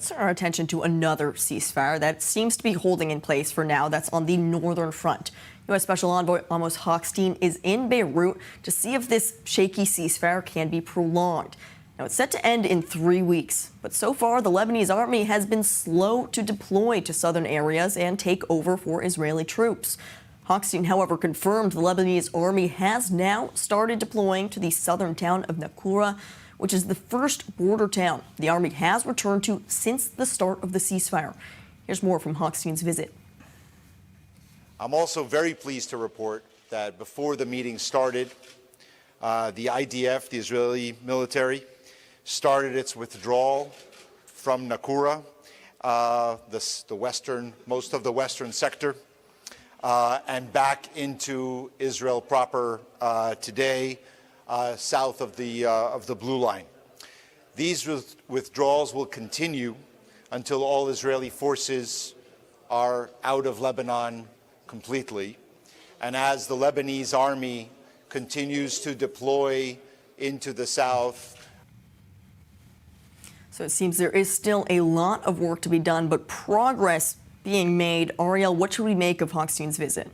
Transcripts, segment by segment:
Let's turn our attention to another ceasefire that seems to be holding in place for now. That's on the northern front. U.S. Special Envoy Amos Hochstein is in Beirut to see if this shaky ceasefire can be prolonged. Now, it's set to end in 3 weeks, but so far the Lebanese army has been slow to deploy to southern areas and take over for Israeli troops. Hochstein, however, confirmed the Lebanese army has now started deploying to the southern town of Naqoura, which is the first border town the army has returned to since the start of the ceasefire. Here's more from Hochstein's visit. I'm also very pleased to report that before the meeting started, the IDF, the Israeli military, started its withdrawal from Naqoura, most of the western sector, and back into Israel proper today, south of the Blue Line. These withdrawals will continue until all Israeli forces are out of Lebanon completely, and as the Lebanese army continues to deploy into the south. So it seems there is still a lot of work to be done, but progress being made. Ariel, what should we make of Hochstein's visit?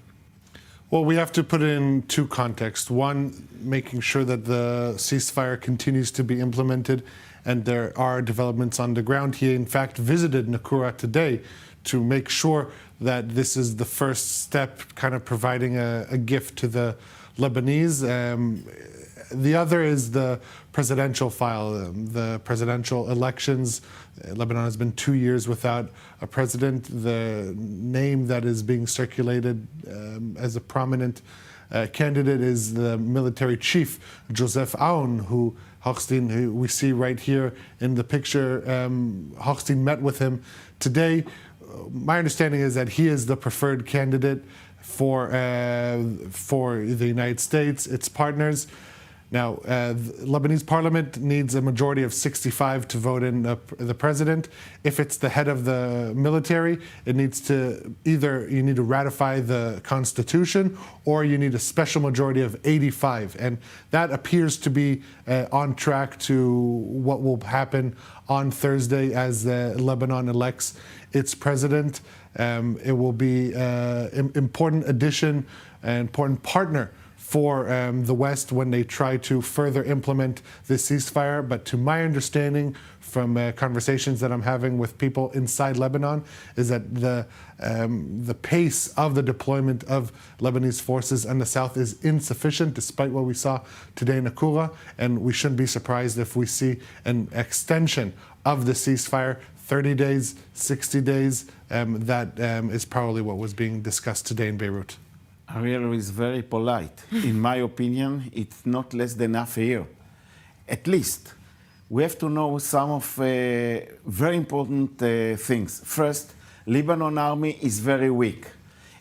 Well, we have to put it in two contexts. One, making sure that the ceasefire continues to be implemented and there are developments on the ground. He, in fact, visited Naqoura today to make sure that this is the first step, kind of providing a gift to the Lebanese. The other is the presidential file, the presidential elections. Lebanon has been 2 years without a president. The name that is being circulated as a prominent candidate is the military chief, Joseph Aoun, who Hochstein, who we see right here in the picture. Hochstein met with him today. My understanding is that he is the preferred candidate for the United States, its partners. Now, the Lebanese parliament needs a majority of 65 to vote in the president. If it's the head of the military, it needs to you need to ratify the constitution, or you need a special majority of 85. And that appears to be on track to what will happen on Thursday as Lebanon elects its president. It will be an important addition, an important partner for the West when they try to further implement this ceasefire. But to my understanding from conversations that I'm having with people inside Lebanon is that the pace of the deployment of Lebanese forces in the south is insufficient, despite what we saw today in Naqoura, and we shouldn't be surprised if we see an extension of the ceasefire, 30 days, 60 days. That is probably what was being discussed today in Beirut. Ariel is very polite. In my opinion, it's not less than half a year. At least, we have to know some of very important things. First, Lebanon army is very weak.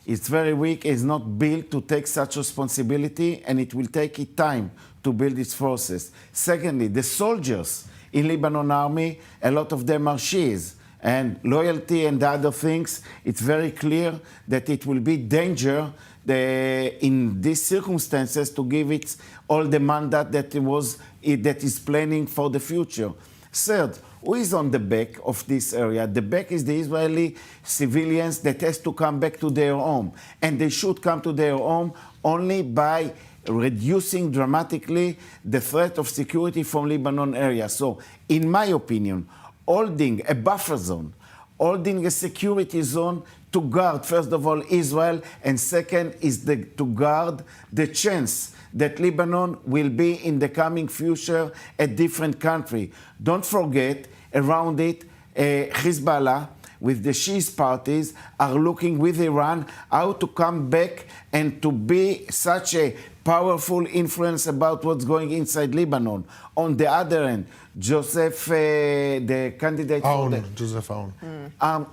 It's very weak, it's not built to take such responsibility, and it will take it time to build its forces. Secondly, the soldiers in Lebanon army, a lot of them are Shias, and loyalty and other things, it's very clear that it will be danger in these circumstances to give it all the mandate that is planning for the future. Third, who is on the back of this area? The back is the Israeli civilians that has to come back to their home. And they should come to their home only by reducing dramatically the threat of security from Lebanon area. So, in my opinion, holding a buffer zone, holding a security zone to guard, first of all, Israel, and second is to guard the chance that Lebanon will be in the coming future a different country. Don't forget, around it, Hezbollah, with the Shiite parties, are looking with Iran how to come back and to be such a powerful influence about what's going inside Lebanon. On the other end, Joseph, the candidate Joseph Aoun,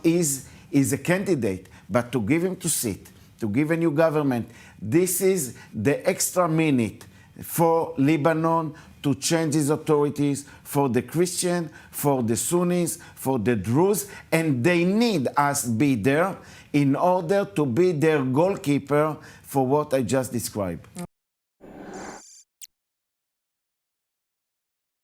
is a candidate, but to give him to sit, to give a new government, this is the extra minute for Lebanon to change its authorities for the Christian, for the Sunnis, for the Druze, and they need us be there in order to be their goalkeeper for what I just described.